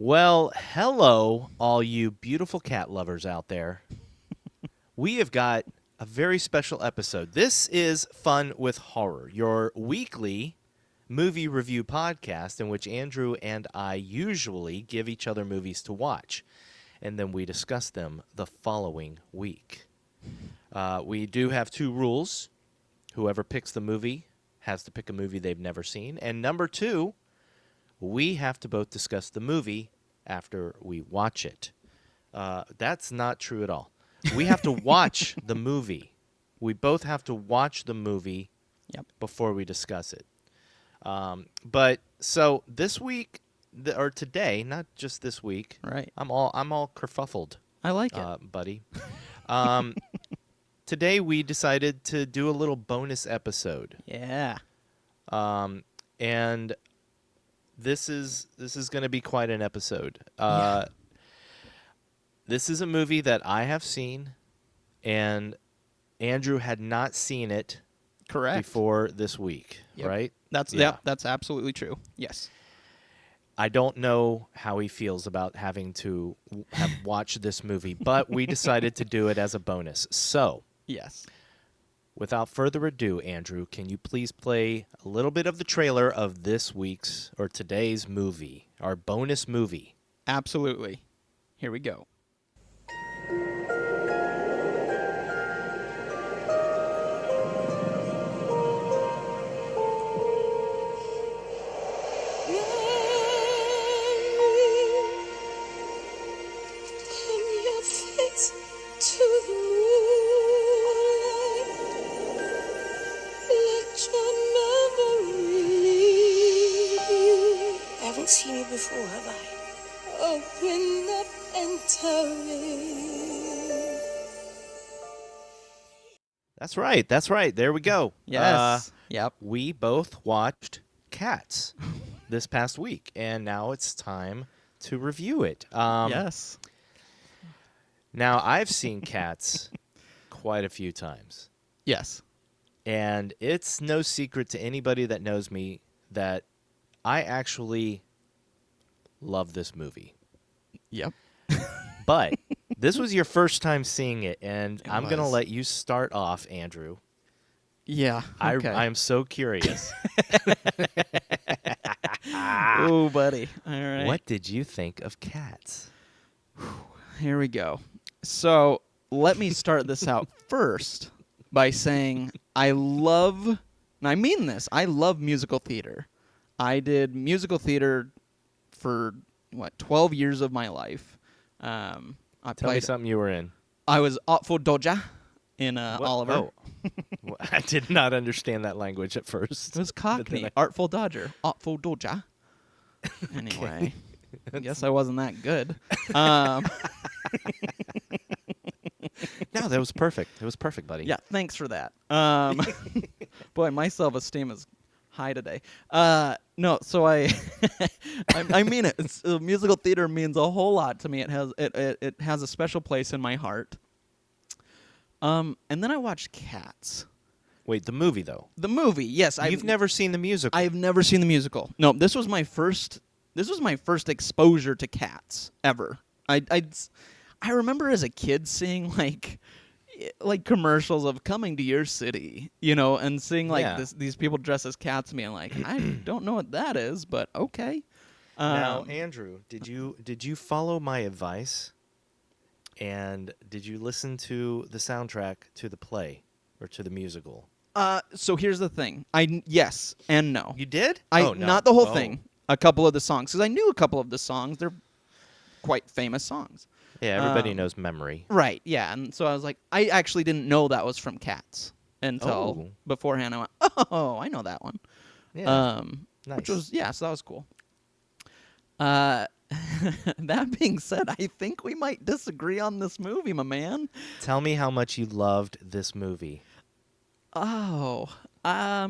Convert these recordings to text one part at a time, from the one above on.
Well, hello, all you beautiful cat lovers out there. We have got a very special episode. This is Fun with Horror, your weekly movie review podcast in which Andrew and I usually give each other movies to watch, and then we discuss them the following week. We do have two rules. Whoever picks the movie has to pick a movie they've never seen. And number two, we have to both discuss the movie after we watch it. That's not true at all. We have to watch the movie. We both have to watch the movie before we discuss it. But so this week, or today, not just this week. Right. I'm all kerfuffled. I like it, buddy. Today we decided to do a little bonus episode. Yeah. And this is going to be quite an episode. This is a movie that I have seen, and Andrew had not seen it. Correct. Before this week, right? That's absolutely true. Yes. I don't know how he feels about having to have watched this movie, but we decided to do it as a bonus. So, yes. Without further ado, Andrew, can you please play a little bit of the trailer of this week's or today's movie, our bonus movie? Absolutely. Here we go. Seen you before, have I? Open up and tell me. That's right. That's right. There we go. Yes. We both watched Cats this past week, and now it's time to review it. Yes. Now, I've seen Cats quite a few times. Yes. And it's no secret to anybody that knows me that I actually love this movie. Yep. But this was your first time seing it, and I'm going to was. let you start off, Andrew. Yeah. Okay. I am so curious. Oh, buddy. All right. What did you think of Cats? Here we go. So let me start this out first by saying I love, and I mean this, I love musical theater. I did musical theater for 12 years of my life. Tell me something you were in. I was Artful Dodger in Oliver. Oh. I did not understand that language at first. It was Cockney. Artful Dodger. Artful Dodger. Anyway, I guess I wasn't that good. No, that was perfect. It was perfect, buddy. Yeah, thanks for that. Boy, my self-esteem is high today. No, so I mean it. Musical theater means a whole lot to me. It has a special place in my heart. And then I watched Cats. Wait, the movie though. The movie, yes. You've never seen the musical. I've never seen the musical. No, this was my first exposure to Cats ever. I remember as a kid seeing like commercials of coming to your city, and seeing these people dressed as cats. Me, I'm like, I don't know what that is, but okay. Now, Andrew, did you follow my advice? And did you listen to the soundtrack to the play or to the musical? So here's the thing. Yes and no. You did? No. Not the whole thing. A couple of the songs, because I knew a couple of the songs. They're quite famous songs. Yeah, everybody knows Memory. Right, yeah. And so I was like, I actually didn't know that was from Cats until beforehand. I went, oh, I know that one. Yeah, nice. Which was, so that was cool. That being said, I think we might disagree on this movie, my man. Tell me how much you loved this movie. Oh, I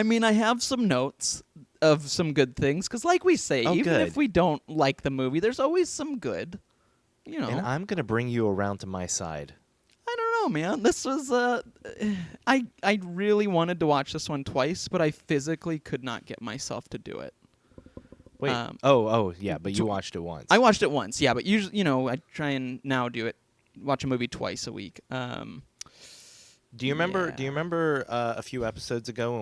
mean, I have some notes of some good things, because like we say, even if we don't like the movie, there's always some good, And I'm going to bring you around to my side. I don't know, man. This was I really wanted to watch this one twice, but I physically could not get myself to do it. Wait. Yeah, but you watched it once. I watched it once, yeah, but usually, I try and now watch a movie twice a week. Do you remember a few episodes ago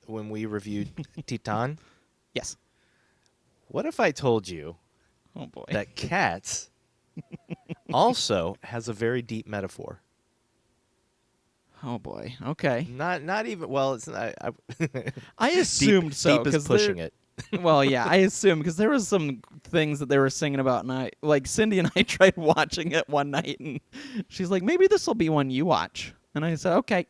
when we reviewed Titan? Yes. What if I told you Oh boy. that Cats also has a very deep metaphor? Oh boy. Okay. Not even. Well, it's not. I assumed so Deep is pushing it. Well, yeah, I assumed because there was some things that they were singing about, and Cindy and I tried watching it one night, and she's like, "Maybe this will be one you watch," and I said, "Okay,"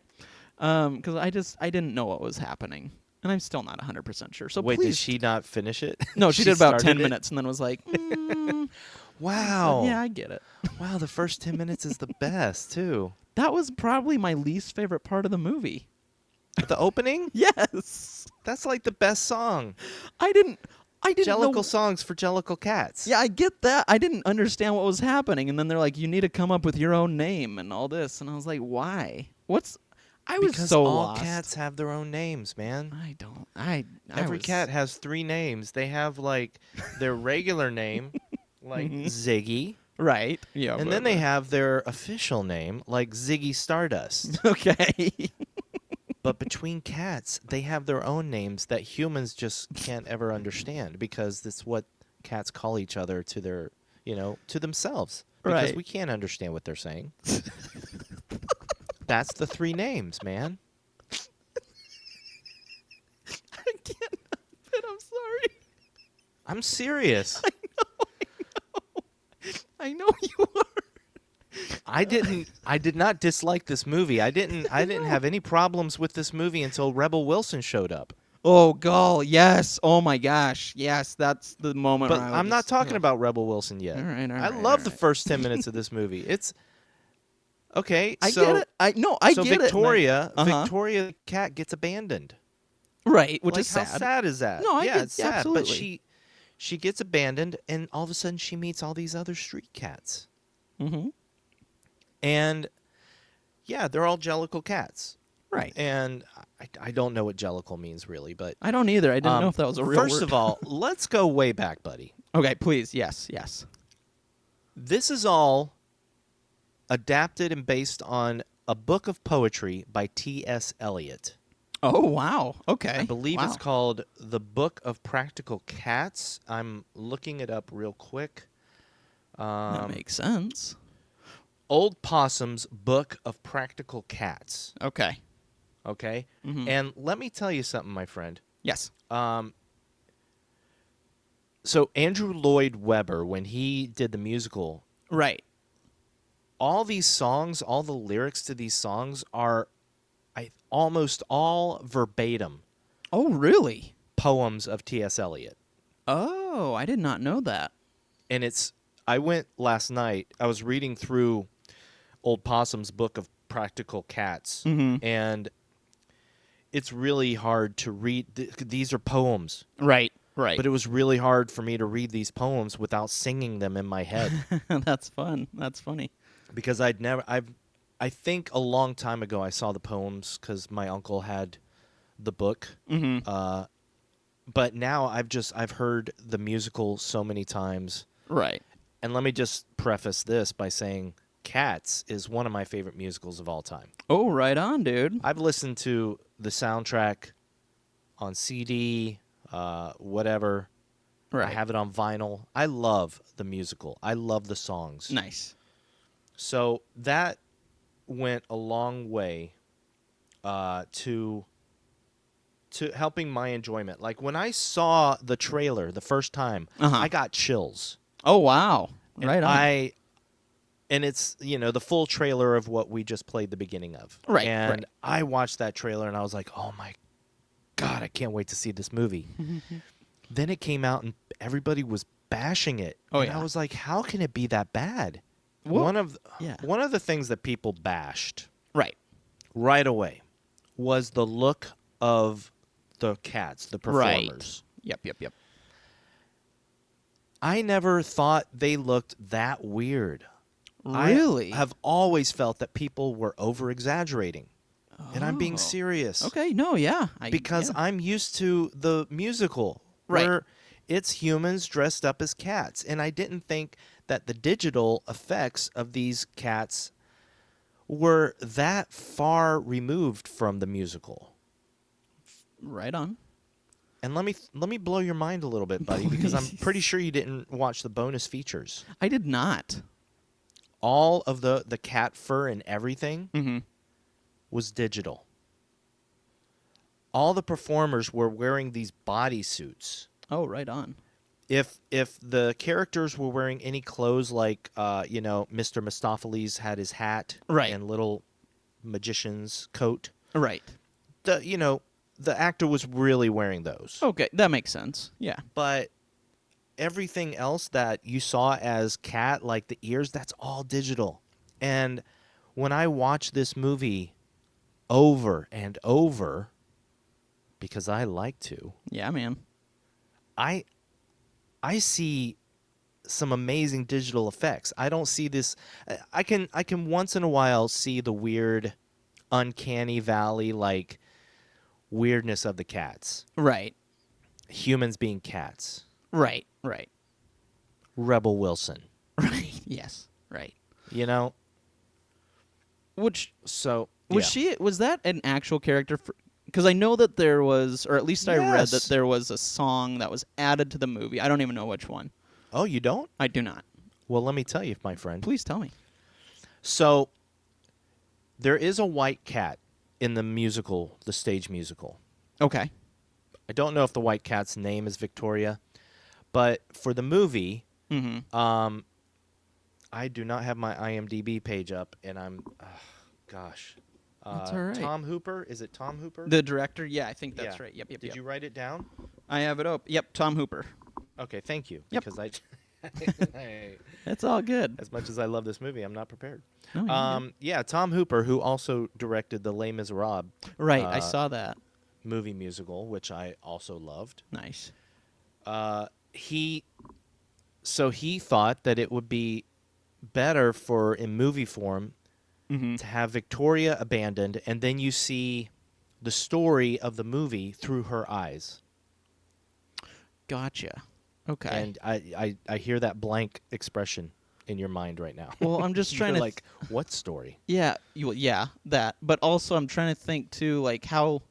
because I didn't know what was happening, and I'm still not 100% sure. So Wait, please, did she not finish it? No, she did about 10 started it? minutes, and then was like, Wow. yeah, I get it. Wow, the first 10 minutes is the best too. That was probably my least favorite part of the movie. The opening? Yes, That's like the best song. I didn't Jellicle know. songs for Jellicle cats. Yeah, I get that. I didn't understand what was happening, and then they're like, "You need to come up with your own name and all this," and I was like, "Why? I was Because so all lost. cats have their own names, man. I don't. I Every was- cat has 3 names. They have like their regular name, like Ziggy, Right. Yeah. and then they have their official name, like Ziggy Stardust. Okay. But between cats, they have their own names that humans just can't ever understand because that's what cats call each other to their, to themselves. Because Right. we can't understand what they're saying. That's the 3 names, man. I can't help it. I'm sorry. I'm serious. I know you are. I did not dislike this movie. I didn't have any problems with this movie until Rebel Wilson showed up. Oh, gall. Yes. Oh my gosh. Yes. That's the moment. But where I I'm not was- talking Ugh. about Rebel Wilson yet. All right. I love the first 10 minutes of this movie. It's okay. I so, get it. I so get Victoria, it. Victoria the cat gets abandoned. Right, which Like, is how sad. sad is that? No, I yeah, get- it's sad. absolutely. But she gets abandoned, and all of a sudden she meets all these other street cats, Mm-hmm. and yeah, they're all Jellicle cats. Right. And I don't know what Jellicle means really, but I don't either. I didn't know if that was a real First word. of all, let's go way back, buddy. Okay, please. Yes. Yes. This is all adapted and based on a book of poetry by T.S. Eliot. Oh, wow. Okay. I believe wow. it's called The Book of Practical Cats. I'm looking it up real quick. That makes sense. Old Possum's Book of Practical Cats. Okay. Okay? Mhm. And let me tell you something, my friend. Yes. So Andrew Lloyd Webber, when he did the musical, Right. all these songs, all the lyrics to these songs are almost all verbatim Oh, really? poems of T.S. Eliot. Oh, I did not know that. And I went last night, I was reading through Old Possum's Book of Practical Cats, Mhm. and it's really hard to read. These are poems, Right. Right. but it was really hard for me to read these poems without singing them in my head That's fun. That's funny. because I think a long time ago I saw the poems because my uncle had the book. Mm-hmm. But now I've heard the musical so many times. Right. And let me just preface this by saying Cats is one of my favorite musicals of all time. Oh, right on, dude. I've listened to the soundtrack on CD, whatever. Right. I have it on vinyl. I love the musical. I love the songs. Nice. So that went a long way to helping my enjoyment. Like when I saw the trailer the first time, Uh-huh. I got chills. Oh, wow. And Right on. And it's, the full trailer of what we just played the beginning of. Right, And right. I watched that trailer and I was like, oh my God, I can't wait to see this movie. Then it came out and everybody was bashing it. Oh, and yeah. I was like, how can it be that bad? Well, one of yeah. the things that people bashed Right. right away was the look of the cats, the performers. Yep. I never thought they looked that weird. Really? I have always felt that people were over-exaggerating. And I'm being Oh. serious. Okay, no, yeah. Because I'm used to the musical Right. where it's humans dressed up as cats. And I didn't think that the digital effects of these cats were that far removed from the musical. Right on. And let me blow your mind a little bit, buddy, because I'm pretty sure you didn't watch the bonus features. I did not. All of the cat fur and everything Mm-hmm. was digital. All the performers were wearing these bodysuits. Oh, right on. If the characters were wearing any clothes like Mr. Mistopheles had his hat Right. and little magician's coat, Right. the actor was really wearing those. Okay, that makes sense. Yeah. But everything else that you saw as cat, like the ears, that's all digital. And when I watch this movie over and over, because I like to, Yeah, man. I see some amazing digital effects. I don't see this. I can once in a while see the weird, uncanny valley like weirdness of the cats. Right. Humans being cats. Right. Right. Rebel Wilson. Right. Yes. Right. You know. Which So was yeah. was that an actual character? Because I know that there was, or at least I read that Yes. there was a song that was added to the movie. I don't even know which one. Oh, you don't? I do not. Well, let me tell you, my friend. Please tell me. So there is a white cat in the musical, the stage musical. Okay. I don't know if the white cat's name is Victoria, but for the movie, Mm-hmm. I do not have my IMDb page up, and gosh. That's all right. Tom Hooper? Is it Tom Hooper? The director? Yeah, I think that's Yeah. right. Yep. Did you write it down? I have it up. Yep. Tom Hooper. Okay, thank you. Yep. Because I It's all good. as much as I love this movie, I'm not prepared. No, you're good. Yeah, Tom Hooper, who also directed the Les Miserables Right. I saw that. movie musical, which I also loved. Nice. He thought that it would be better for in movie form Mm-hmm. to have Victoria abandoned, and then you see the story of the movie through her eyes. Gotcha. Okay. And I hear that blank expression in your mind right now. Well, I'm just trying You're to like, what story? yeah, that. But also, I'm trying to think too, like how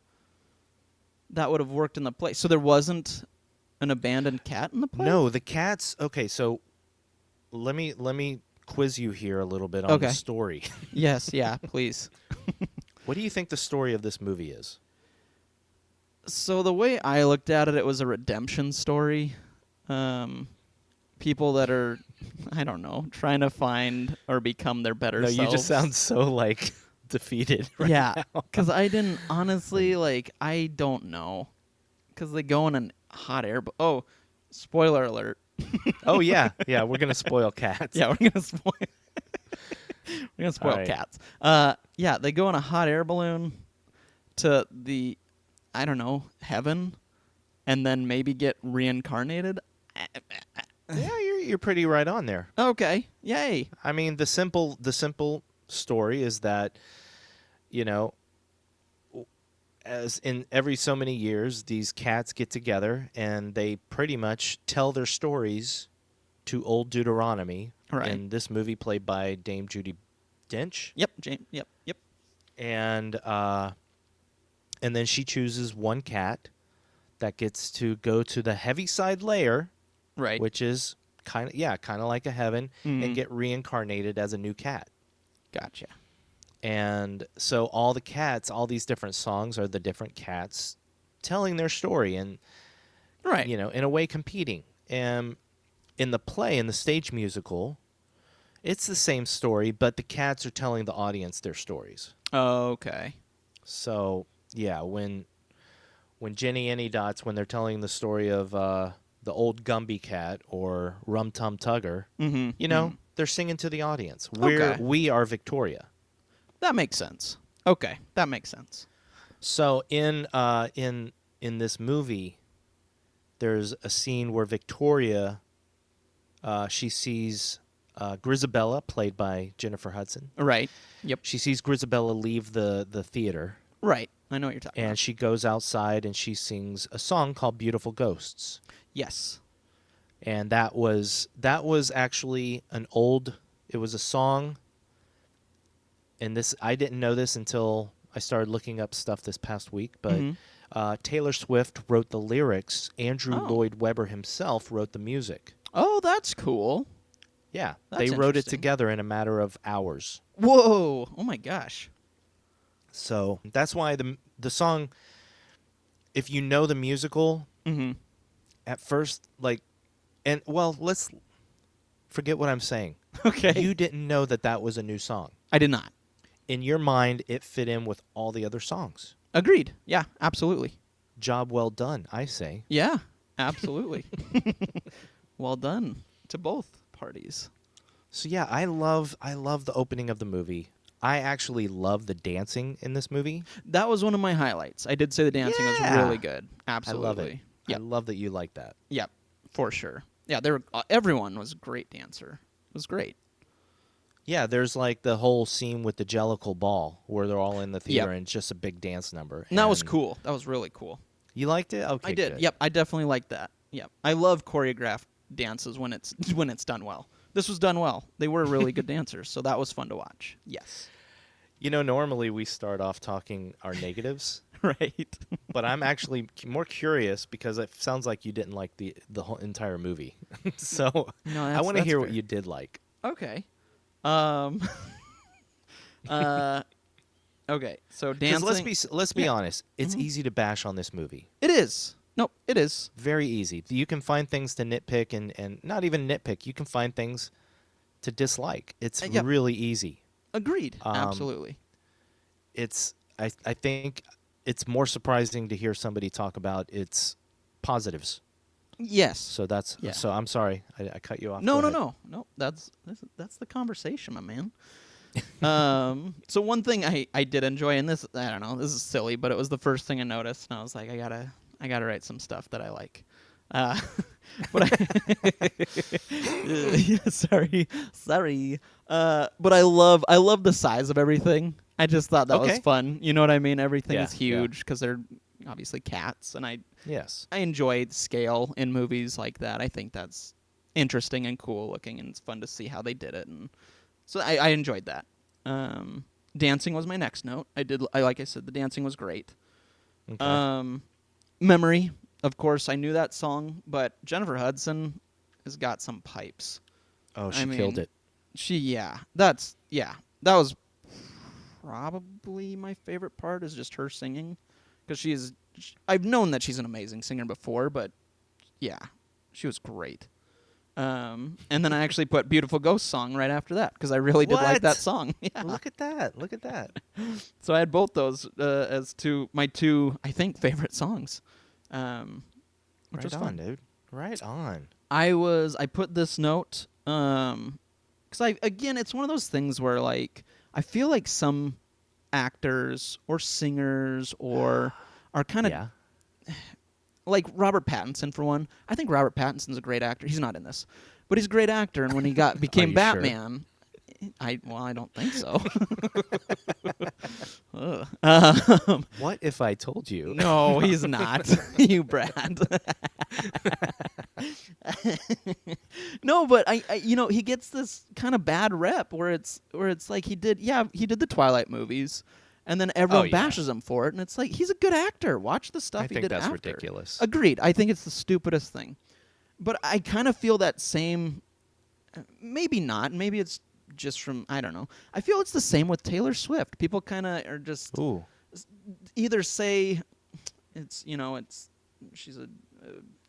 that would have worked in the play. So there wasn't an abandoned cat in the play. No, the cats. Okay, so let me quiz you here a little bit on the Okay. story. Yes. Yeah. Please. What do you think the story of this movie is? So the way I looked at it, it was a redemption story. People that are, I don't know, trying to find or become their better No, selves. you just sound so like defeated. Right yeah, now. because I didn't honestly I don't know, because they go in a hot air. Oh, spoiler alert! Oh yeah, yeah. We're gonna spoil cats. Yeah, we're gonna spoil. We're gonna spoil All right. cats. Yeah, they go in a hot air balloon to the, I don't know, heaven, and then maybe get reincarnated. Yeah, you're pretty right on there. Okay, yay! I mean, the simple story is that, as in every so many years, these cats get together and they pretty much tell their stories to old Deuteronomy. Right. In this movie, played by Dame Judi Dench. Yep, James. Yep. And then she chooses one cat that gets to go to the Heaviside layer, Right. which is kind of like a heaven, Mhm. and get reincarnated as a new cat. Gotcha. And so all the cats, all these different songs are the different cats telling their story and, Right. in a way competing. And in the play, in the stage musical, it's the same story, but the cats are telling the audience their stories. Okay. So, yeah, when Jenny Any Dots, when they're telling the story of the old Gumby cat or Rum Tum Tugger, Mm-hmm. they're singing to the audience. Okay. We are Victoria. That makes sense. Okay, that makes sense. So in this movie, there's a scene where Victoria, she sees Grizzabella, played by Jennifer Hudson. Right. Yep. She sees Grizzabella leave the theater, Right. I know what you're talking and about. she goes outside and she sings a song called "Beautiful Ghosts." Yes. And that was actually it was a song, and this I didn't know this until I started looking up stuff this past week, but Mhm. Taylor Swift wrote the lyrics. Andrew Oh. Lloyd Webber himself wrote the music. Oh, that's cool. Yeah, That's they wrote it interesting. together in a matter of hours. Whoa. Oh my gosh. So that's why the song, if you know the musical, Mm-hmm. at first, let's forget what I'm saying. Okay. You didn't know that was a new song. I did not. In your mind, it fit in with all the other songs. Agreed. Yeah, absolutely. Job well done, I say. Yeah, absolutely. Well done to both parties. So yeah, I love the opening of the movie. I actually love the dancing in this movie. That was one of my highlights. I did say the dancing was Yeah. really good. Absolutely. I love it. Yep. I love that you like that. Yep. For sure. Yeah, everyone was a great dancer. It was great. Yeah, there's like the whole scene with the Jellicle ball where they're all in the theater Yep. and it's just a big dance number. And that was And cool. That was really cool. You liked it? Okay, I did. good. Yep, I definitely liked that. Yep. I love choreographed dances when it's done well. This was done well. They were really good dancers, so that was fun to watch. Yes. You know, normally we start off talking our negatives, Right. but I'm actually more curious because it sounds like you didn't like the whole entire movie. So No, I want to that's hear what fair. you did like. Okay. Okay. So 'Cause dancing. let's be Yeah. honest. It's Mhm. easy to bash on this movie. It is. Nope. It is. Very easy. You can find things to nitpick and not even nitpick. You can find things to dislike. It's Yep. really easy. Agreed. Um, Absolutely. I think it's more surprising to hear somebody talk about its positives. Yes. So Yeah. so I'm sorry I cut you off. No, Go no, ahead. no, no. That's the conversation, my man. So one thing I did enjoy, and this I don't know, this is silly, but it was the first thing I noticed, and I was like, I gotta write some stuff that I like. But sorry. But I love the size of everything. I just thought that was Okay. fun. You know what I mean? Everything Yeah, is huge because they're obviously cats, and I Yes. enjoy scale in movies like that. I think that's interesting and cool looking, and it's fun to see how they did it. And so I enjoyed that. Dancing was my next note. Like I said, the dancing was great. Okay. Memory, of course, I knew that song, but Jennifer Hudson has got some pipes. Oh, she I killed mean, it. That was probably my favorite part is just her singing, because I've known that she's an amazing singer before, but yeah, she was great. And then I actually put "Beautiful Ghost" song right after that because I really did like What? that song. Yeah. Look at that. Look at that. So I had both those as my two I think favorite songs, which Right was on, fun. dude. Right on. I put this note because it's one of those things where like I feel like some actors or singers are kind of Yeah. like Robert Pattinson for one. I think Robert Pattinson's a great actor. He's not in this, but he's a great actor. And when he became you Batman, I don't think so. Ugh. What if I told you? No, he's not. You Brad. No, but I he gets this kind of bad rep where it's like he did the Twilight movies, and then everyone yeah. bashes him for it, and it's like he's a good actor. Watch the stuff I he think did that's after. ridiculous. Agreed. I think it's the stupidest thing, but I kind of feel that same. Maybe not. Maybe it's just from I don't know. I feel it's the same with Taylor Swift. People kind of are just Ooh. either say it's she's a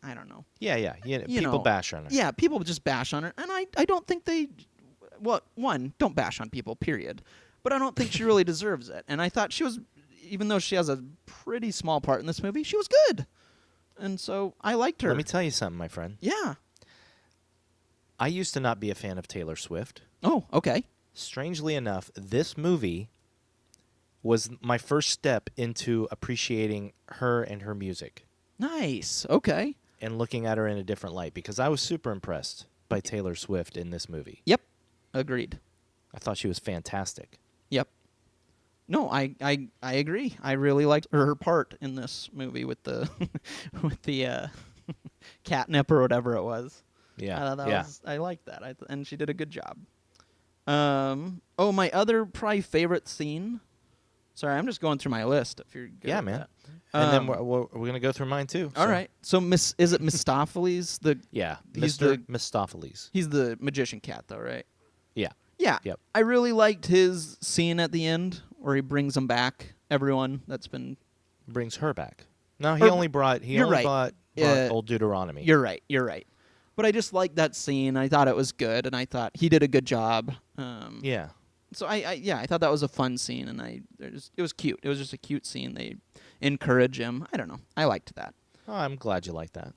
I don't know. Yeah. You People know, bash on her. Yeah, people just bash on her, and I don't think they. Well, one, don't bash on people, period. But I don't think she really deserves it. And I thought she was, even though she has a pretty small part in this movie, she was good. And so I liked her. Let me tell you something, my friend. Yeah. I used to not be a fan of Taylor Swift. Oh, okay. Strangely enough, this movie was my first step into appreciating her and her music Nice. Okay. and looking at her in a different light because I was super impressed by Taylor Swift in this movie. Yep. Agreed. I thought she was fantastic. Yep. No, I agree. I really liked her part in this movie with the with the catnip or whatever it was. Yeah, I liked that, and she did a good job. My other probably favorite scene. Sorry, I'm just going through my list. If you're good Yeah, with man. that. And then we're gonna go through mine too. All so. right. So is it Mistopheles? Yeah, He's Mr. the- Mistopheles. He's the magician cat, though, right? Yeah. Yeah. Yep. I really liked his scene at the end where he brings them back. Everyone that's been. Brings her back. No, he Or- only brought. He you're only right. brought old Deuteronomy. You're right. But I just liked that scene. I thought it was good, and I thought he did a good job. Yeah. So I thought that was a fun scene, and it was cute. It was just a cute scene. They encourage him. I don't know. I liked that. Oh, I'm glad you like that.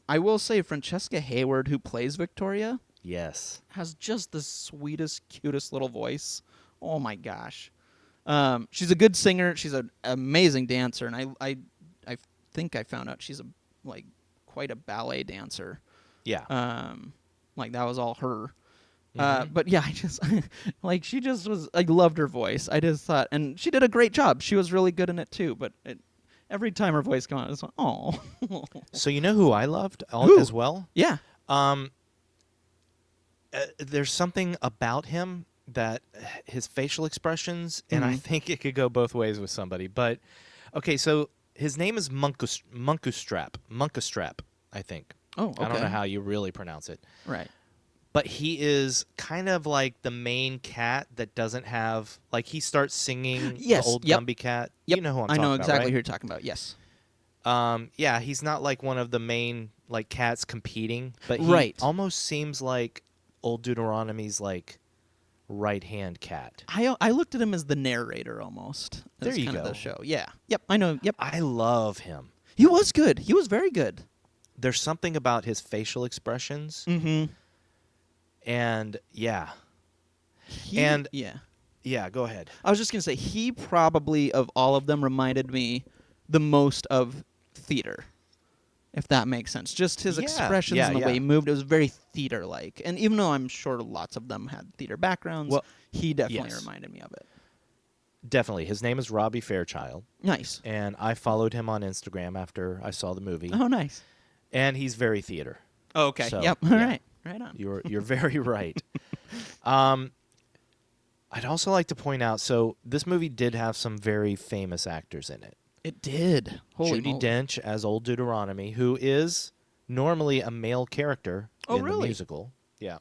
I will say Francesca Hayward, who plays Victoria, Yes. has just the sweetest, cutest little voice. Oh my gosh. She's a good singer. She's an amazing dancer, and I think I found out she's quite a ballet dancer. Yeah. Like that was all her. Mhm. But yeah, I just she just was. I loved her voice. I just thought, and she did a great job. She was really good in it too. But every time her voice came out, I was like, oh. So you know who I loved Who? as well? Yeah. There's something about him that his facial expressions, and I Mhm. think it could go both ways with somebody. But okay, so his name is Munkustrap, I think. Oh, okay. I don't know how you really pronounce it. Right. But he is kind of like the main cat that doesn't have, like, he starts singing Yes, the old yep. Gumby cat. Yep. You know who I'm I talking know about, exactly right? who you're talking about. Yes. Yeah, he's not like one of the main like cats competing, but he Right. almost seems like old Deuteronomy's like right-hand cat. I looked at him as the narrator almost. There as you kind of go. the show. Yeah. Yep. I know. Yep. I love him. He was good. He was very good. There's something about his facial expressions, Mm-hmm. and yeah, And- yeah. yeah. Go ahead. I was just gonna say he probably of all of them reminded me the most of theater, if that makes sense. Just his Yeah, expressions yeah, and the yeah. way he moved, it was very theater-like. And even though I'm sure lots of them had theater backgrounds, Well, he definitely yes. reminded me of it. Definitely, his name is Robbie Fairchild, Nice. and I followed him on Instagram after I saw the movie, Oh, nice. and he's very theater. Oh, okay. So, yep. All yeah. right. Right on. You're very right. I'd also like to point out, so this movie did have some very famous actors in it. It did. Holy Judi moly. Dench as Old Deuteronomy, who is normally a male character Oh, in the really? musical. Yeah.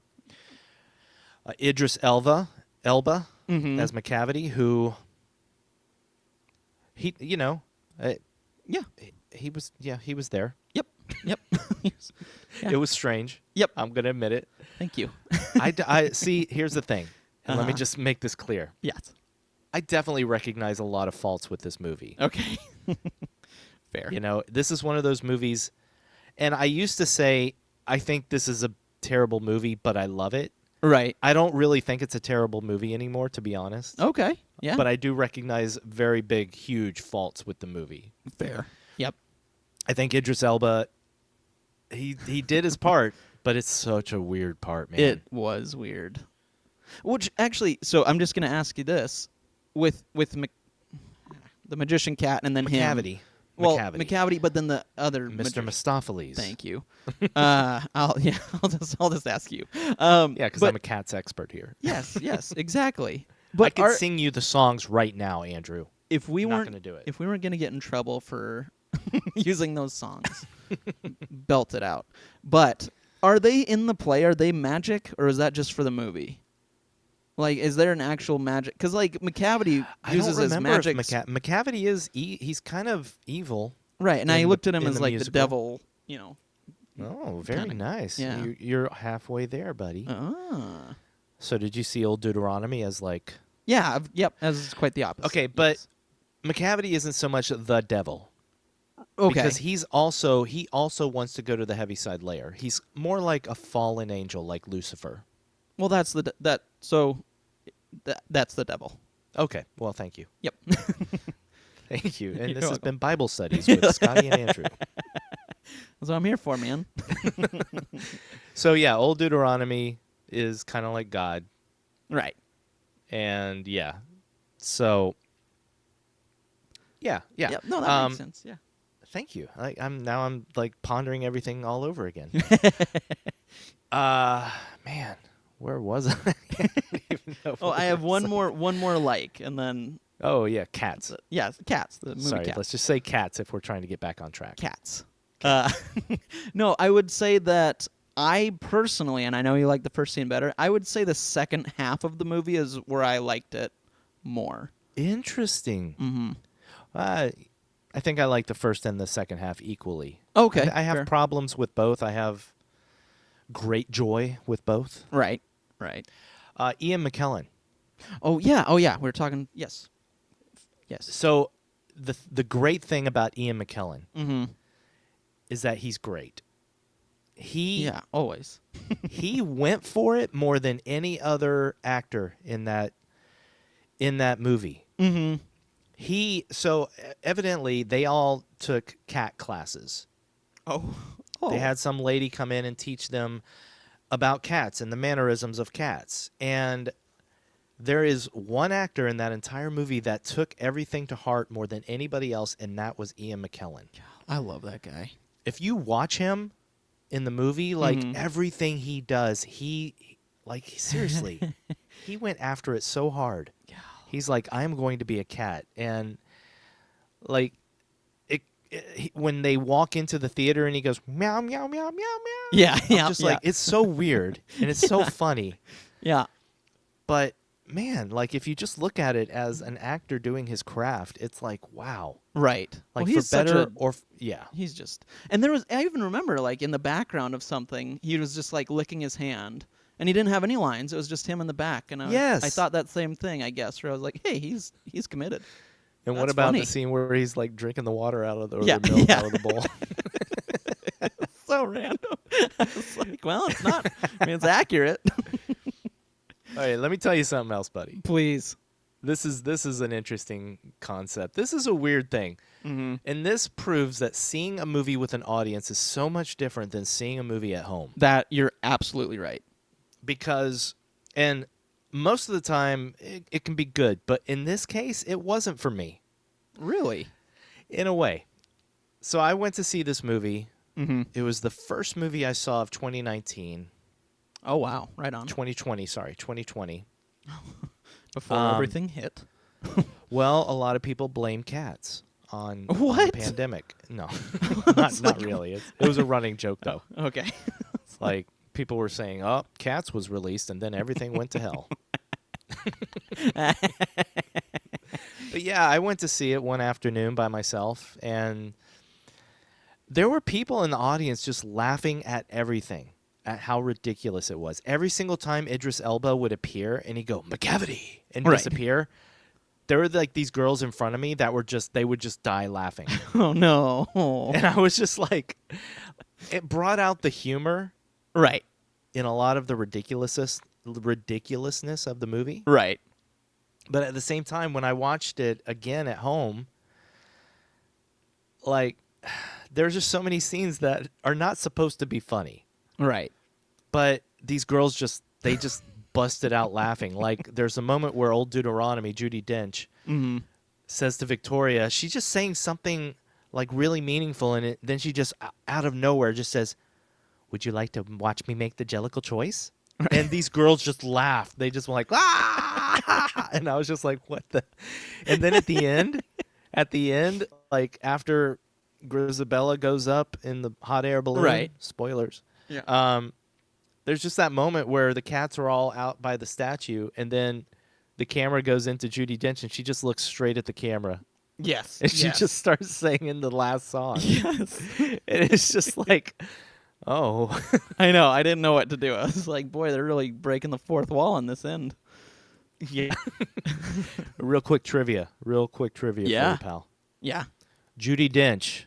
Idris Elba Mhm. as McCavity, who he Yeah. he was there. Yep. Yep. Yes. Yeah. It was strange. Yep. I'm gonna admit it. Thank you. I see. Here's the thing, and let me Uh-huh. just make this clear. Yes. I definitely recognize a lot of faults with this movie. Okay. Fair. You know, this is one of those movies, and I used to say I think this is a terrible movie, but I love it. Right. I don't really think it's a terrible movie anymore, to be honest. Okay. Yeah. But I do recognize very big, huge faults with the movie. fair. Yep. I think Idris Elba, he did his part, but it's such a weird part, man. It was weird. Which actually, so I'm just gonna ask you this: with the magician cat and then him. McCavity. Well, McCavity. McCavity, but then the other Mr. Mistopheles. Thank you. I'll just ask you. Yeah, Yeah, because I'm a cat's expert here. yes, exactly. I But could sing you the songs right now, Andrew. if we I'm not weren't gonna do it. if we weren't gonna get in trouble for using those songs, belt it out. But are they in the play? Are they magic, or is that just for the movie? Like, is there an actual magic? Because like McCavity I uses don't his remember magic, if McCavity is he's kind of evil. right? And I in looked the- at him in as the like musical. the devil, you know. Oh, very Kinda, nice. yeah. You're halfway there, buddy. Ah. So did you see Old Deuteronomy as like... Yeah. Yep. As quite the opposite. Okay, but yes. McCavity isn't so much the devil. Okay. Because he also wants to go to the Heaviside Layer. He's more like a fallen angel, like Lucifer. Well, that's the that's the devil. Okay, well, thank you. Yep. Thank you. And You're this has welcome. been Bible Studies with Scotty and Andrew. That's what I'm here for, man. So, yeah, Old Deuteronomy is kind of like God. Right. And yeah. So yeah. Yep. No, that makes sense. Yeah. Thank you. I'm like pondering everything all over again. Man, where was I? I don't even know Oh, what I we have were one saying. more like, and then Oh yeah, Cats. yeah, Cats, the movie Sorry, Cats. let's just say Cats if we're trying to get back on track. Cats. No, I would say that I personally, and I know you like the first scene better, I would say the second half of the movie is where I liked it more. Interesting. Mm-hmm. I think I like the first and the second half equally. Okay, I have fair. problems with both. I have great joy with both. Right. Ian McKellen. Oh yeah. We were talking. Yes. So the great thing about Ian McKellen Mm-hmm. is that he's great. Yeah, always. He went for it more than any other actor in that movie. Mm-hmm. So evidently they all took cat classes. Oh. They had some lady come in and teach them about cats and the mannerisms of cats. And there is one actor in that entire movie that took everything to heart more than anybody else, and that was Ian McKellen. I love that guy. If you watch him in the movie, like Mhm. everything he does, seriously, he went after it so hard. He's like, I'm going to be a cat. And like, when they walk into the theater and he goes, meow, meow, meow, meow, meow. Yeah, I'm just like, it's so weird and it's so funny. Yeah. But man, like if you just look at it as an actor doing his craft, it's like, wow. Right. Like well, he's for better such a, or yeah. he's just, and I even remember like in the background of something, he was just like licking his hand, and he didn't have any lines. It was just him in the back, and Yes. I thought that same thing, I guess, where I was like, hey, he's committed. And what That's about funny. the scene where he's like drinking the water out of the, or Yeah, the milk yeah. out of the bowl? So random. I was like, well, it's not. I mean, it's accurate. All right, let me tell you something else, buddy. Please. This is an interesting concept. This is a weird thing. Mm-hmm. And this proves that seeing a movie with an audience is so much different than seeing a movie at home. That you're absolutely right. Because, and most of the time, it can be good. But in this case, it wasn't for me. Really? In a way. So I went to see this movie. Mm-hmm. It was the first movie I saw of 2019. Oh wow! Right on. 2020. Before everything hit. Well, a lot of people blame cats on What? the pandemic. No, not really. It was a running joke, though. Okay. Like, people were saying, oh, Cats was released, and then everything went to hell. But yeah, I went to see it one afternoon by myself, and there were people in the audience just laughing at everything, at how ridiculous it was. Every single time Idris Elba would appear, and he'd go, McCavity, and Right. disappear, there were like these girls in front of me that they would just die laughing. Oh no. And I was just like, it brought out the humor Right. in a lot of the ridiculousness of the movie. Right. But at the same time, when I watched it again at home, like, there's just so many scenes that are not supposed to be funny. Right. But these girls they just busted out laughing. Like, there's a moment where old Deuteronomy, Judi Dench, Mm-hmm. says to Victoria, she's just saying something like really meaningful, and then she just out of nowhere just says, would you like to watch me make the Jellicle choice? And these girls just laughed. They just were like, ah! And I was just like, what the? And then at the end, like after Grizzabella goes up in the hot air balloon, Right. spoilers. Yeah. There's just that moment where the cats are all out by the statue, and then the camera goes into Judi Dench, and she just looks straight at the camera. Yes. And she just starts singing the last song. Yes. And it's just like, oh. I know. I didn't know what to do. I was like, boy, they're really breaking the fourth wall on this end. Yeah. Real quick trivia for you, pal. Yeah. Judi Dench,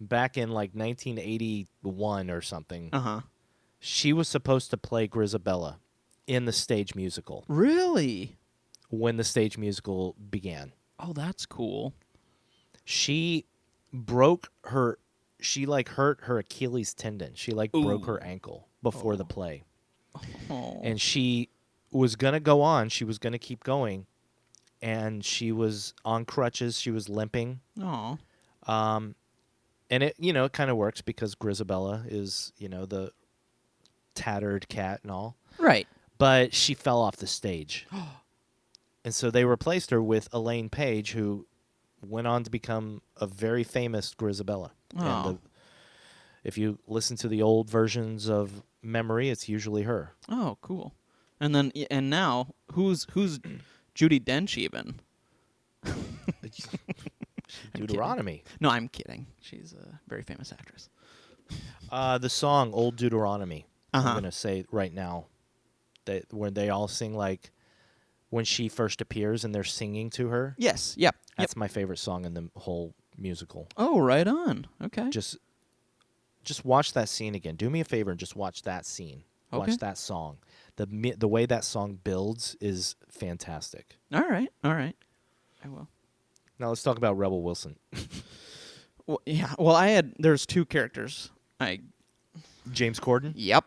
back in like 1981 or something, Uh-huh. she was supposed to play Grizzabella in the stage musical Really? when the stage musical began. Oh, that's cool. She hurt her Achilles tendon. She like broke her ankle before the play. Oh. And she was going to go on. She was going to keep going. And she was on crutches. She was limping. Oh. And it, it kind of works because Grizzabella is, the tattered cat and all. Right. But she fell off the stage. And so they replaced her with Elaine Page, who went on to become a very famous Grizzabella. Oh. And if you listen to the old versions of Memory, it's usually her. Oh, cool. And now who's Judi Dench even? Deuteronomy. No, I'm kidding. She's a very famous actress. The song Old Deuteronomy. Uh-huh. I'm going to say right now where they all sing like when she first appears and they're singing to her. Yes. Yep. That's my favorite song in the whole musical. Oh, right on. Okay. Just watch that scene again. Do me a favor and just watch that scene. Okay. Watch that song. The way that song builds is fantastic. All right. I will. Now let's talk about Rebel Wilson. Well, yeah. Well, there's two characters. James Corden. Yep.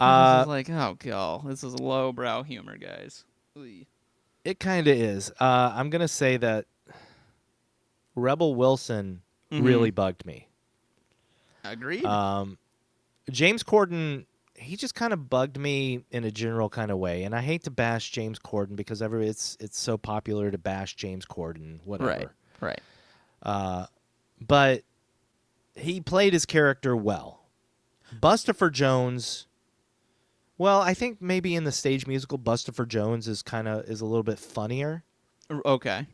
I was like, oh god, this is lowbrow humor, guys. Oy. It kind of is. I'm gonna say that Rebel Wilson really bugged me. Agreed. James Corden, he just kind of bugged me in a general kind of way, and I hate to bash James Corden because it's so popular to bash James Corden, whatever. Right. But he played his character well. Bustopher Jones. Well, I think maybe in the stage musical, Bustopher Jones is a little bit funnier. Okay.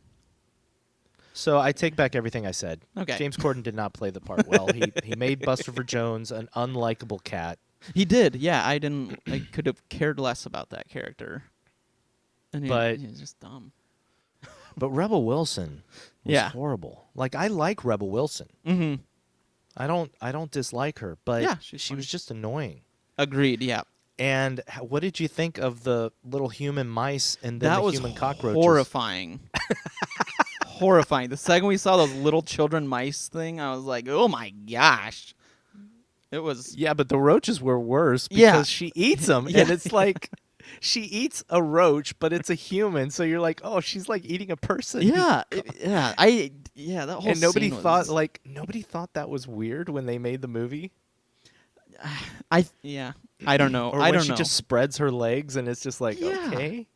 So I take back everything I said. Okay. James Corden did not play the part well. He made Bustopher Jones an unlikable cat. He did. Yeah, I could have cared less about that character. And he's just dumb. But Rebel Wilson was Yeah. horrible. Like, I like Rebel Wilson. Mm-hmm. I don't dislike her, but Yeah, she funny. was just annoying. Agreed. Yeah. And what did you think of the little human mice and then That the was human cockroaches? horrifying. Horrifying. The second we saw those little children mice thing, I was like, oh my gosh. It was. Yeah, but the roaches were worse because Yeah. she eats them, Yeah. and it's like she eats a roach, but it's a human. So you're like, oh, she's like eating a person. Yeah. That whole And nobody scene thought was, nobody thought that was weird when they made the movie. I don't know. Or I when don't she know. just spreads her legs and it's just like, Yeah. okay.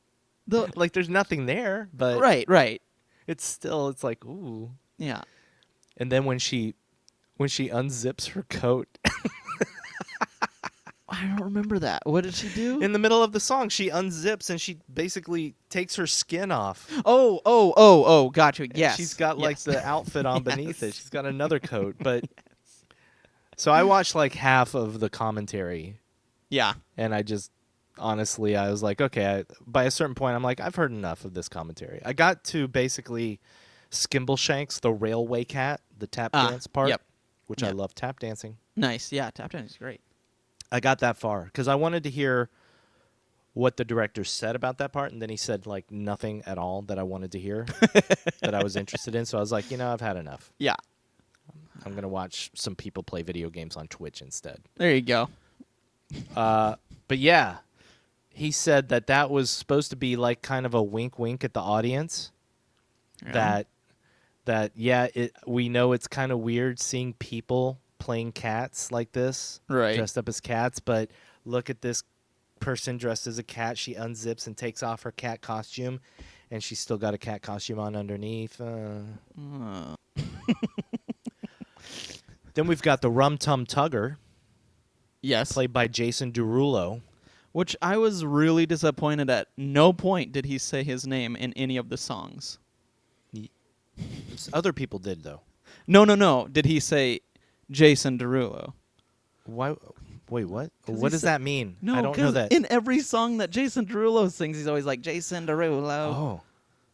The Like there's nothing there, but right. it's like, ooh. Yeah. And then when she unzips her coat I don't remember that. What did she do? in the middle of the song, she unzips and she basically takes her skin off. Oh, gotcha. And Yes. she's got like yes. the outfit on beneath it. Yes. She's got another coat, but so I watched like half of the commentary, Yeah. and I just honestly I was like, okay, by a certain point I'm like, I've heard enough of this commentary. I got to basically Skimbleshanks, the railway cat, the tap dance part, yep. which I Yep. love tap dancing. Nice. Yeah, tap dance is great. I got that far because I wanted to hear what the director said about that part, and then he said like nothing at all that I wanted to hear that I was interested in. So I was like, I've had enough. Yeah. I'm gonna watch some people play video games on Twitch instead. There you go. But yeah, he said that was supposed to be like kind of a wink at the audience. Yeah. We know it's kind of weird seeing people playing cats like this, Right. dressed up as cats, but look at this person dressed as a cat. She unzips and takes off her cat costume, and she's still got a cat costume on underneath. Then we've got the Rum Tum Tugger, Yes. played by Jason Derulo. Which I was really disappointed at. No point did he say his name in any of the songs. Other people did, though. No. Did he say Jason Derulo? Why? Wait, what? 'Cause What he does said- that mean? No, I don't know 'cause that. in every song that Jason Derulo sings, he's always like, Jason Derulo. Oh,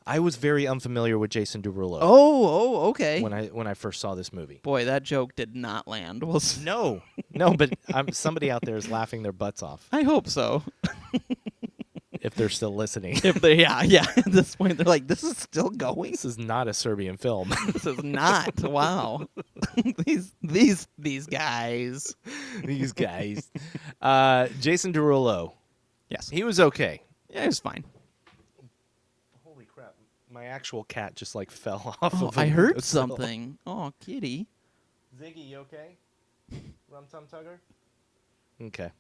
I was very unfamiliar with Jason Derulo Okay. when I first saw this movie. Boy, that joke did not land. Well, No, but somebody out there is laughing their butts off I hope so. if they're still listening. If they, yeah. At this point, they're like, this is still going? This is not a Serbian film. This is not. Wow. these guys. These guys. Jason Derulo. Yes. He was okay. Yeah, it was fine. Holy crap. My actual cat just like fell off Oh, of I a heard windowsill. something. Oh, kitty. Ziggy, you okay? Rum Tum Tugger? Okay.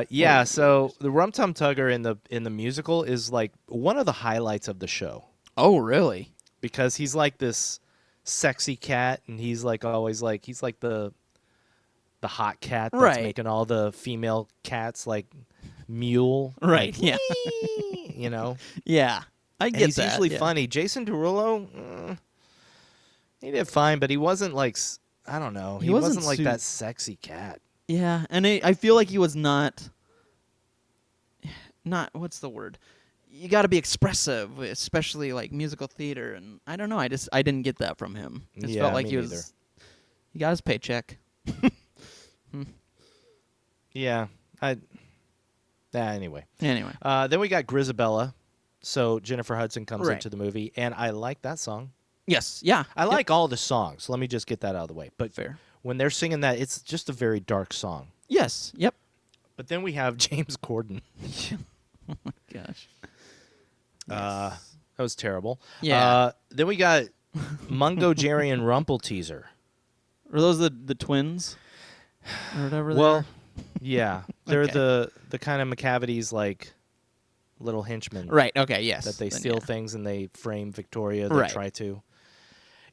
Yeah, so the Rum Tum Tugger in the musical is like one of the highlights of the show Oh, really? because he's like this sexy cat and he's like always like he's like the hot cat that's Right. making all the female cats like mule. Right, like, yeah. You know? Yeah. I And get he's that. usually yeah. funny. Jason Derulo, he did fine, but he wasn't like I don't know. He He wasn't wasn't like su- that sexy cat. Yeah, and I feel like he was not what's the word? You got to be expressive, especially like musical theater, and I don't know. I didn't get that from him. It just Yeah, felt like me he neither. was. He got his paycheck. Yeah, anyway. Anyway, Then we got Grizzabella. So Jennifer Hudson comes Right. into the movie, and I like that song. yes, yeah, I like all the songs. Let me just get that out of the way. But fair. when they're singing that, it's just a very dark song. Yes, yep. But then we have James Corden. Oh my gosh. That was terrible. Yeah. Then we got Mungo, Jerry, and Rumple Teaser. Were those the twins or whatever? they Well, were? yeah, they're Okay. the kind of McCavity's like little henchmen. Right. Okay. Yes. That they Then, steal yeah. things and they frame Victoria. They Right. try to.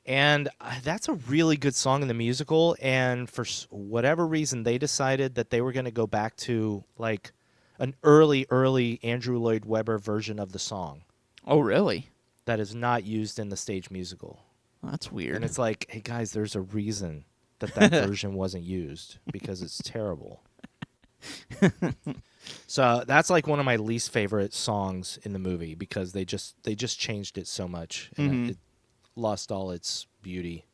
And that's a really good song in the musical. And for whatever reason, they decided that they were going to go back to like an early Andrew Lloyd Webber version of the song Oh, really? that is not used in the stage musical. Well, that's weird. And it's like, hey guys, there's a reason that version wasn't used because it's terrible. So that's like one of my least favorite songs in the movie because they just changed it so much and Mhm. it lost all its beauty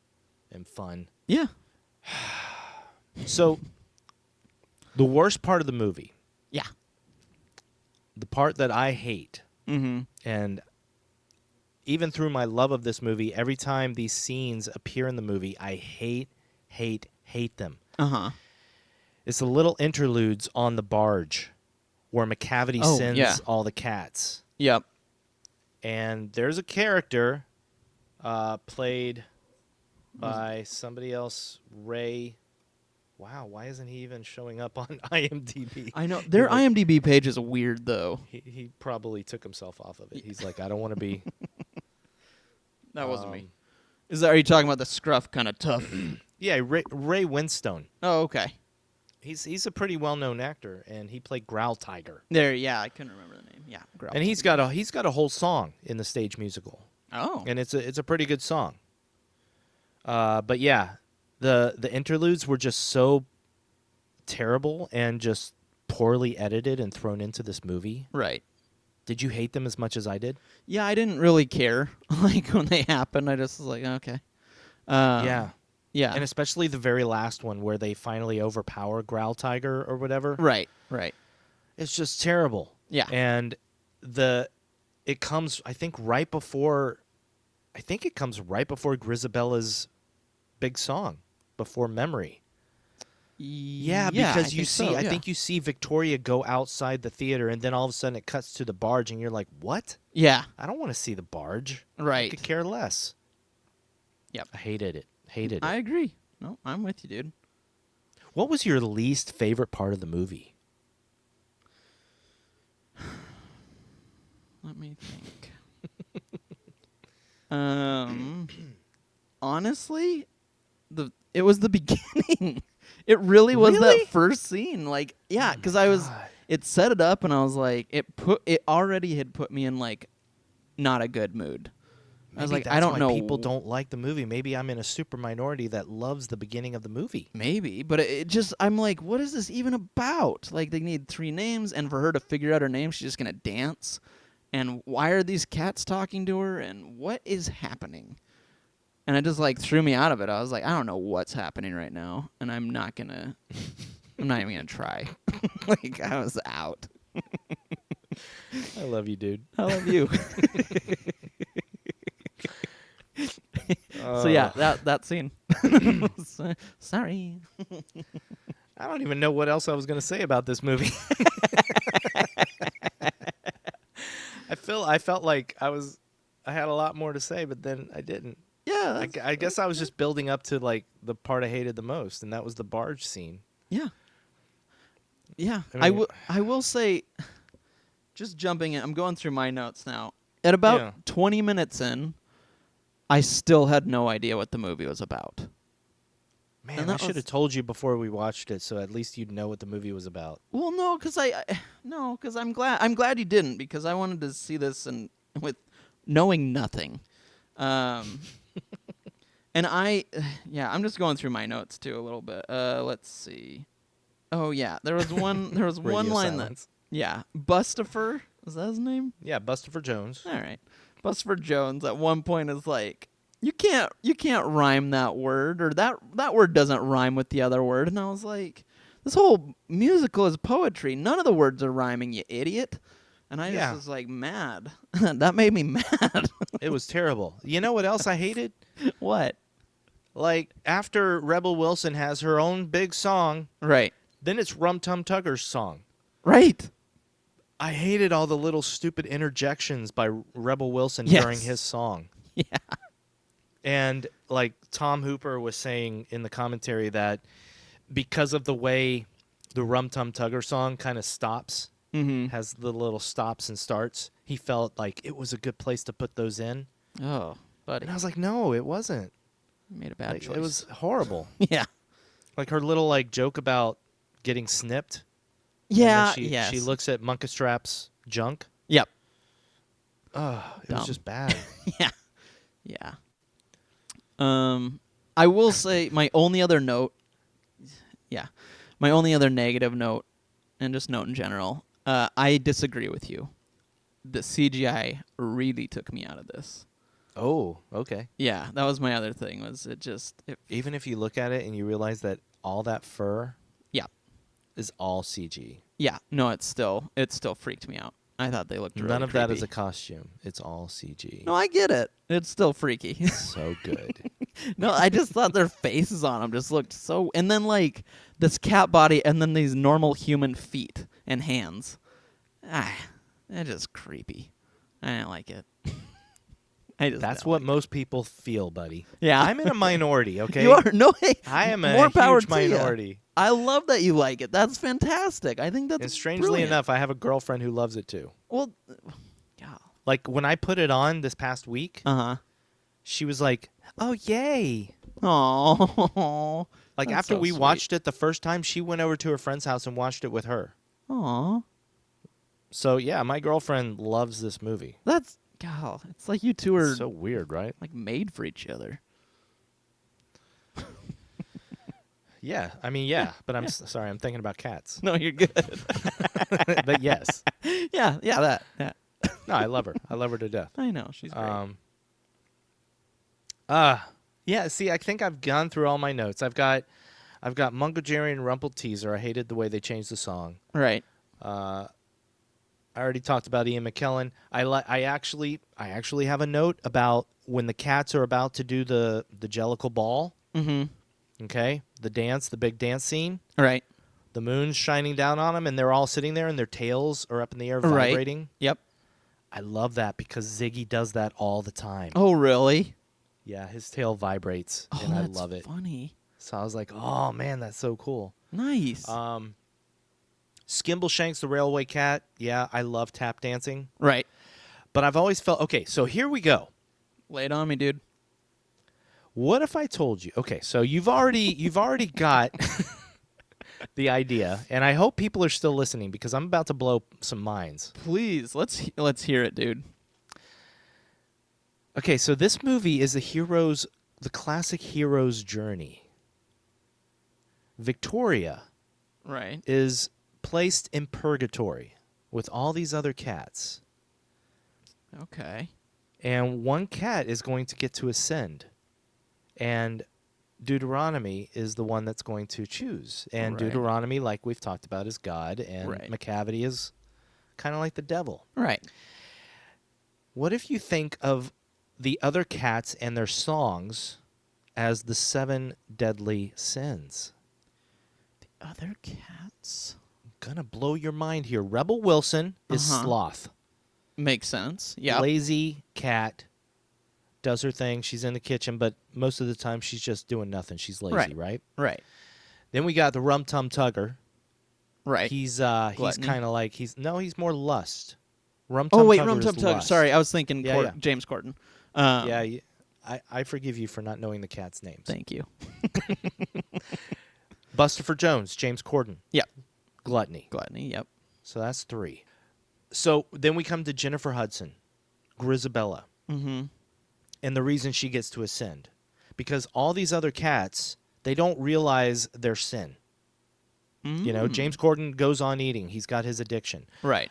and fun. yeah. So the worst part of the movie, Yeah. the part that I hate, Mm-hmm. and even through my love of this movie, every time these scenes appear in the movie, I hate them. Uh-huh. It's the little interludes on the barge where McCavity Oh, sends yeah. all the cats. Yep. And there's a character played by somebody else, Ray. Wow, why isn't he even showing up on IMDb? I know. Their like- IMDb page is weird, though. He probably took himself off of it. He's like, I don't want to be. That wasn't me. um, Are you talking about the scruff kind of tough? Yeah, Ray Winstone. Oh, okay. He's a pretty well-known actor, and he played Growl Tiger. There, yeah, I couldn't remember the name. Yeah, Growl And he's Tiger. got a whole song in the stage musical. Oh. And it's a pretty good song. But yeah, the interludes were just so terrible and just poorly edited and thrown into this movie. Right. Did you hate them as much as I did? Yeah, I didn't really care. Like, when they happened, I just was like, okay. Yeah. Yeah. And especially the very last one where they finally overpower Growl Tiger or whatever. right, right. It's just terrible. Yeah. And it comes I think it comes right before Grizzabella's big song, Before Memory. Yeah, because you see, I think you see Victoria go outside the theater, and then all of a sudden it cuts to the barge, and you're like, "What? Yeah. I don't want to see the barge. I Right. could care less." Yep. I hated it. I agree. No, I'm with you, dude. What was your least favorite part of the movie? Let me think. Honestly, it was the beginning. It really was Really? that first scene. Like, yeah, because I was. God. It set it up, and I was like, it already had put me in like, not a good mood. I was Maybe like, that's I don't why know. people don't like the movie. Maybe I'm in a super minority that loves the beginning of the movie. Maybe, but it just, I'm like, what is this even about? Like, they need 3 names, and for her to figure out her name, she's just gonna dance. And why are these cats talking to her? And what is happening? And it just like threw me out of it. I was like, I don't know what's happening right now, and I'm not even gonna try. Like, I was out. I love you, dude. I love you. So yeah, that scene. Sorry. I don't even know what else I was going to say about this movie. I felt like I had a lot more to say, but then I didn't. Yeah. I guess I was just building up to like the part I hated the most, and that was the barge scene. Yeah. Yeah. I mean- I will say, just jumping in, I'm going through my notes now. At about 20 minutes in, I still had no idea what the movie was about. Man, And I that should have was- told you before we watched it, so at least you'd know what the movie was about. Well, no, because I'm glad you didn't, because I wanted to see this and with knowing nothing. And I'm just going through my notes too a little bit. Let's see. Oh yeah, there was one Radio line silence. Bustafer, is that his name? Yeah, Bustafer Jones. All right. Bustafer Jones at one point is like, you can't rhyme that word, or that word doesn't rhyme with the other word. And I was like, this whole musical is poetry. None of the words are rhyming, you idiot. And I just was like mad. That made me mad. It was terrible. You know what else I hated? What? Like, after Rebel Wilson has her own big song, Right. then it's Rum Tum Tugger's song. Right. I hated all the little stupid interjections by Rebel Wilson Yes. during his song. Yeah. And like Tom Hooper was saying in the commentary that because of the way the Rum Tum Tugger song kind of stops, has the little stops and starts, he felt like it was a good place to put those in. Oh, buddy. And I was like, no, it wasn't. You made a bad Like, choice. it was horrible. Yeah. Like her little like joke about getting snipped. Yeah. And then Yes. she looks at Munkastrap's junk. Yep. Oh, it Dumb. was just bad. Yeah. Yeah. I will say my only other negative note, and just note in general, I disagree with you. The CGI really took me out of this. Oh, okay. Yeah, that was my other thing. Even if you look at it and you realize that all that fur Yeah. is all CG. Yeah. No, it still freaked me out. I thought they looked really None of that is creepy. a costume. It's all CG. No, I get it. It's still freaky. So good. No, I just thought their faces on them just looked so... And then, like, this cat body and then these normal human feet and hands. They're just creepy. I didn't like it. That's what most people feel, buddy. Yeah. I'm in a minority, okay? You are. No, hey, I am a more power huge to ya. minority. I love that you like it. That's fantastic. I think that's And strangely brilliant. enough, I have a girlfriend who loves it too. Well, yeah. Like when I put it on this past week, Uh-huh. she was like, "Oh, yay." Aww. Like That's after so we sweet. watched it the first time, she went over to her friend's house and watched it with her. Aww. So, yeah, my girlfriend loves this movie. That's... God, it's like you two are So weird, right? like made for each other. Yeah, I mean, yeah, but I'm sorry, I'm thinking about cats. No, you're good. But yes. Yeah, that. No, I love her. I love her to death. I know, she's great. Yeah, see, I think I've gone through all my notes. I've got Mungo Jerry and Rumple Teaser. I hated the way they changed the song. Right. I already talked about Ian McKellen. I actually have a note about when the cats are about to do the Jellicle Ball. Mm-hmm. Okay, the big dance scene. Right. The moon's shining down on them, and they're all sitting there, and their tails are up in the air Right. vibrating. Yep. I love that because Ziggy does that all the time. Oh, really? Yeah, his tail vibrates, Oh, and I that's love it. funny. So I was like, oh man, that's so cool. Nice. Skimbleshanks the railway cat. Yeah, I love tap dancing. Right. But I've always felt, okay, so here we go. Lay it on me, dude. What if I told you? Okay, so you've already got the idea, and I hope people are still listening because I'm about to blow some minds. Please, let's hear it, dude. Okay, so this movie is the classic hero's journey. Victoria Right. is placed in purgatory with all these other cats, Okay. and one cat is going to get to ascend, and Deuteronomy is the one that's going to choose. And Right. Deuteronomy, like we've talked about, is God, and Right. McCavity is kind of like the devil. Right. What if you think of the other cats and their songs as the 7 deadly sins? Other cats? Gonna blow your mind here. Rebel Wilson is sloth. Makes sense. Yeah. Lazy cat. Does her thing. She's in the kitchen, but most of the time she's just doing nothing. She's lazy, right? Right. Then we got the Rum Tum Tugger. Right. He's Gluttony. kind of like he's more lust. Rum Tum Oh wait, Tugger Rum Tum is Tugger. lust. Sorry, I was thinking Yeah. James Corden. I forgive you for not knowing the cats' names. Thank you. Buster Jones, James Corden. Yep. Gluttony. Gluttony. Yep. So that's 3. So then we come to Jennifer Hudson, Grizzabella. Mm-hmm. And the reason she gets to ascend. Because all these other cats, they don't realize their sin. You know, James Corden goes on eating. He's got his addiction. Right.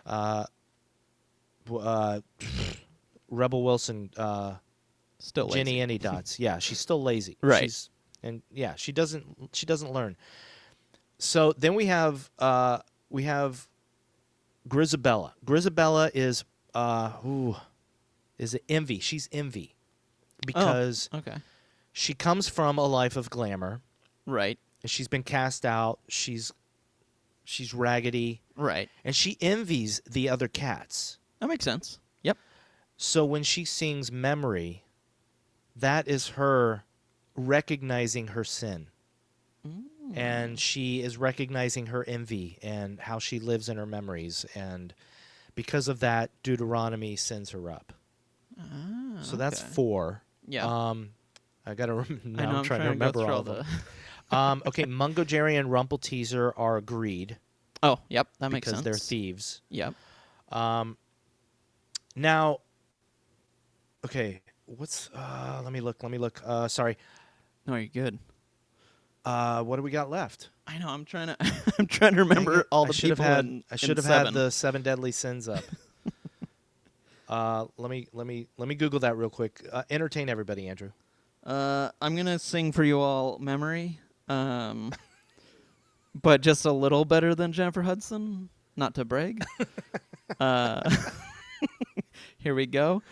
Rebel Wilson, Still lazy. Jenny Any Dots. Yeah, she's still lazy. Right. She doesn't learn. So then we have Grizzabella. Grizzabella is it envy? She's envy. Because okay. she comes from a life of glamour. Right. She's been cast out. She's raggedy. Right. And she envies the other cats. That makes sense. Yep. So when she sings Memory, that is her recognizing her sin. And she is recognizing her envy and how she lives in her memories. And because of that, Deuteronomy sends her up. So that's 4. Yeah. I gotta. Now I'm I'm trying to remember all of them. Okay, Mungo Jerry and Rumpelteazer are agreed. Oh, yep, that makes sense. Because they're thieves. Yep. Now, okay, what's? Let me look. Sorry. No, you're good. What do we got left? I know. I'm trying to. I'm trying to remember all the people. I should have had the 7 deadly sins up. Let me Google that real quick. Entertain everybody, Andrew. I'm gonna sing for you all "Memory," but just a little better than Jennifer Hudson. Not to brag. Here we go.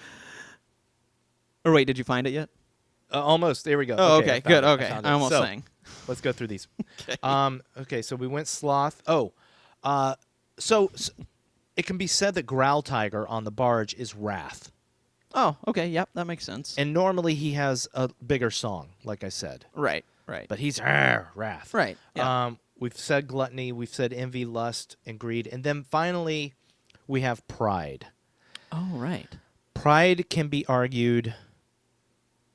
Or wait, did you find it yet? Almost. There we go. Oh, okay, good. I Okay, found it. I almost So, sang. Let's go through these. Okay, so we went sloth. So it can be said that Growl Tiger on the barge is wrath. Oh, okay. Yep, that makes sense. And normally he has a bigger song, like I said. Right. But he's wrath. Right. Yeah. We've said gluttony, we've said envy, lust, and greed. And then finally, we have pride. Oh, right. Pride can be argued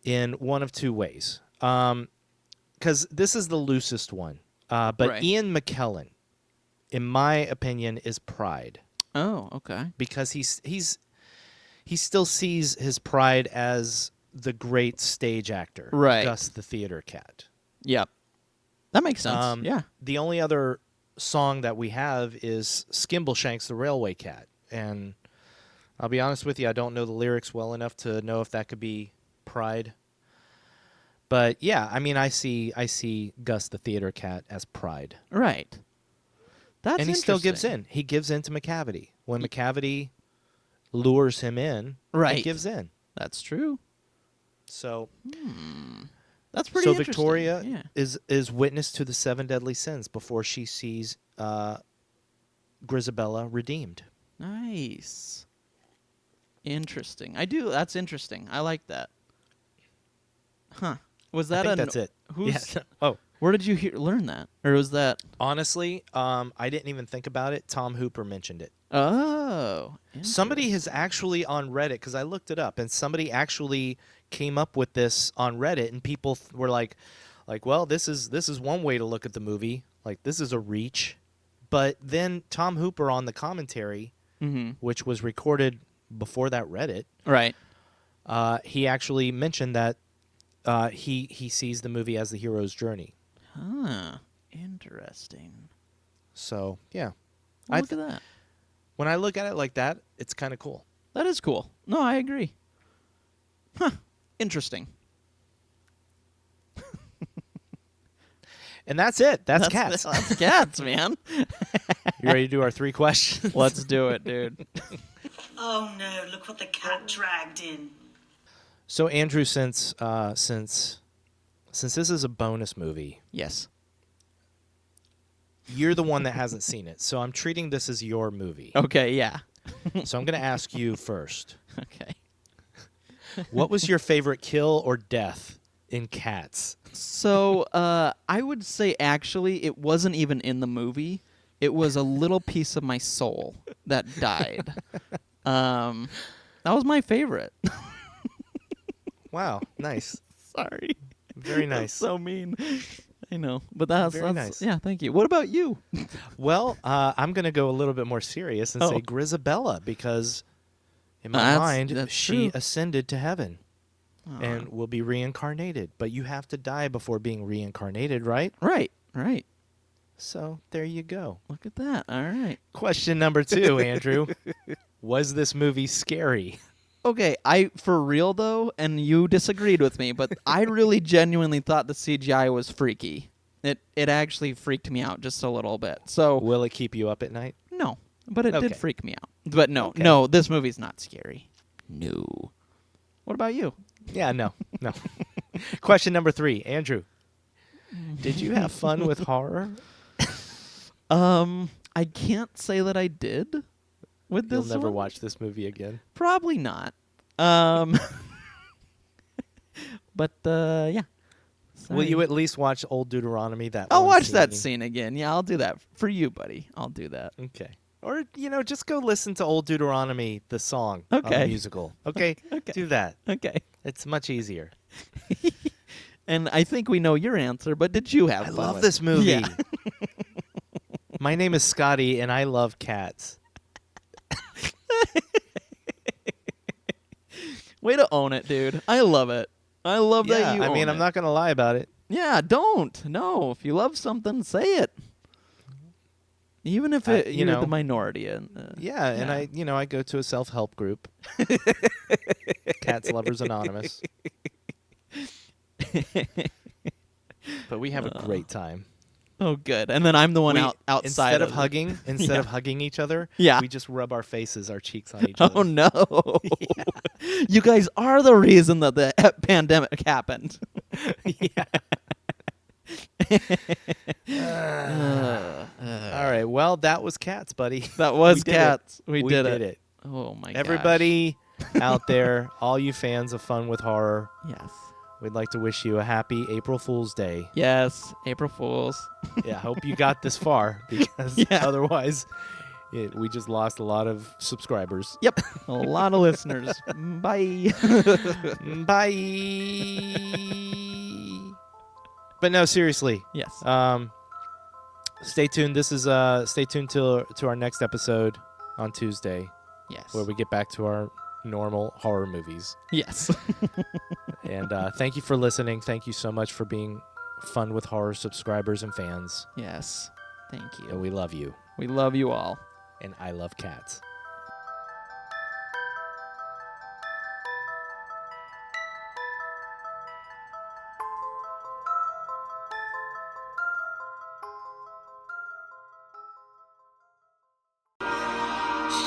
in one of 2 ways. Because this is the loosest one. But Right. Ian Mckellen, in my opinion, is pride. Oh, okay. Because he still sees his pride as the great stage actor. Right. Gus the theater cat. Yep. That makes sense. Yeah. The only other song that we have is Skimbleshanks the Railway Cat. And I'll be honest with you, I don't know the lyrics well enough to know if that could be pride. But yeah, I mean, I see Gus the theater cat as pride. Right. That's And he still gives interesting. in. He gives in to McCavity. When McCavity lures him in, he Right. gives in. That's true. So That's pretty so interesting. Victoria Yeah. is witness to the 7 deadly sins before she sees Grizzabella redeemed. Nice. Interesting. That's interesting. I like that. Huh. Was that I think that's it. Who's, Yeah. Oh, where did you learn that? Or was that... honestly, I didn't even think about it. Tom Hooper mentioned it. Oh. Somebody has actually on Reddit, because I looked it up, and somebody actually came up with this on Reddit, and people were like, well, this is one way to look at the movie. Like, this is a reach. But then Tom Hooper on the commentary, which was recorded before that Reddit, Right. he actually mentioned that he sees the movie as the hero's journey. Huh. Interesting. So, yeah. Well, look at that. When I look at it like that, it's kind of cool. That is cool. No, I agree. Huh. Interesting. And that's it. That's cats. That's cats, man. You ready to do our 3 questions? Let's do it, dude. Oh no, look what the cat dragged in. So Andrew, since since this is a bonus movie, Yes. you're the one that hasn't seen it, so I'm treating this as your movie. Okay, yeah. So I'm going to ask you first. Okay. What was your favorite kill or death in Cats? So, I would say actually it wasn't even in the movie. It was a little piece of my soul that died. That was my favorite. Wow, nice. Sorry. Very That's nice. so mean. I know, but that's Very nice. Yeah, thank you. What about you? Well, I'm going to go a little bit more serious and Oh. say Grizzabella because in my That's- mind, that's she true. ascended to heaven and will be reincarnated. But you have to die before being reincarnated, right? Right. So there you go. Look at that. All right. Question number 2, Andrew. Was this movie scary? Okay, for real though, and you disagreed with me, but I really genuinely thought the CGI was freaky. It actually freaked me out just a little bit. So Will it keep you up at night? no, but it Okay. did freak me out. But no, Okay. no, this movie's not scary. No. What about you? Yeah, no. Question number 3, Andrew. Did you have fun with horror? I can't say that I did with You'll this never one. watch this movie again. Probably not. But yeah. Will you Sorry. at least watch Old Deuteronomy? I'll one watch that scene again. Yeah, I'll do that for you, buddy. I'll do that. Okay. Or, just go listen to Old Deuteronomy, the song, on Okay. the musical. Okay? Okay. Do that. Okay. It's much easier. And I think we know your answer, but did you have I fun love with this it? movie. Yeah. My name is Scotty, and I love cats. Way to own it, dude. I love it. I love that you I mean, own I'm it. not going to lie about it. Yeah, don't. No, if you love something, say it. Even if you're know, the minority. And, Yeah, and I go to a self-help group. Cats Lovers Anonymous. But we have a great time. Oh, good. And then I'm the one We- outside instead of it. hugging, hugging each other, Yeah. we just rub our faces, our cheeks on each other. Oh no! You guys are the reason that the pandemic happened. Yeah. All right. Well, that was Cats, buddy. That was We did Cats. it. We We did did it. it. Oh my god! Everybody out there, all you fans of Fun with Horror, Yes. we'd like to wish you a happy April Fool's Day. Yes. April Fools. Yeah, hope you got this far because Yeah. otherwise we just lost a lot of subscribers. Yep. A lot of listeners. Bye. Bye. But no, seriously. Yes. Stay tuned. Stay tuned to our next episode on Tuesday, Yes. where we get back to our normal horror movies. Yes. And thank you for listening. Thank you so much for being Fun with Horror subscribers and fans. Yes. Thank And you. we love you. We love you all. And I love cats.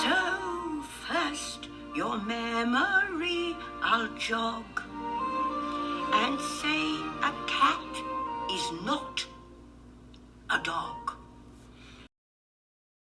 So fast your memory I'll jog and say a cat is not a dog.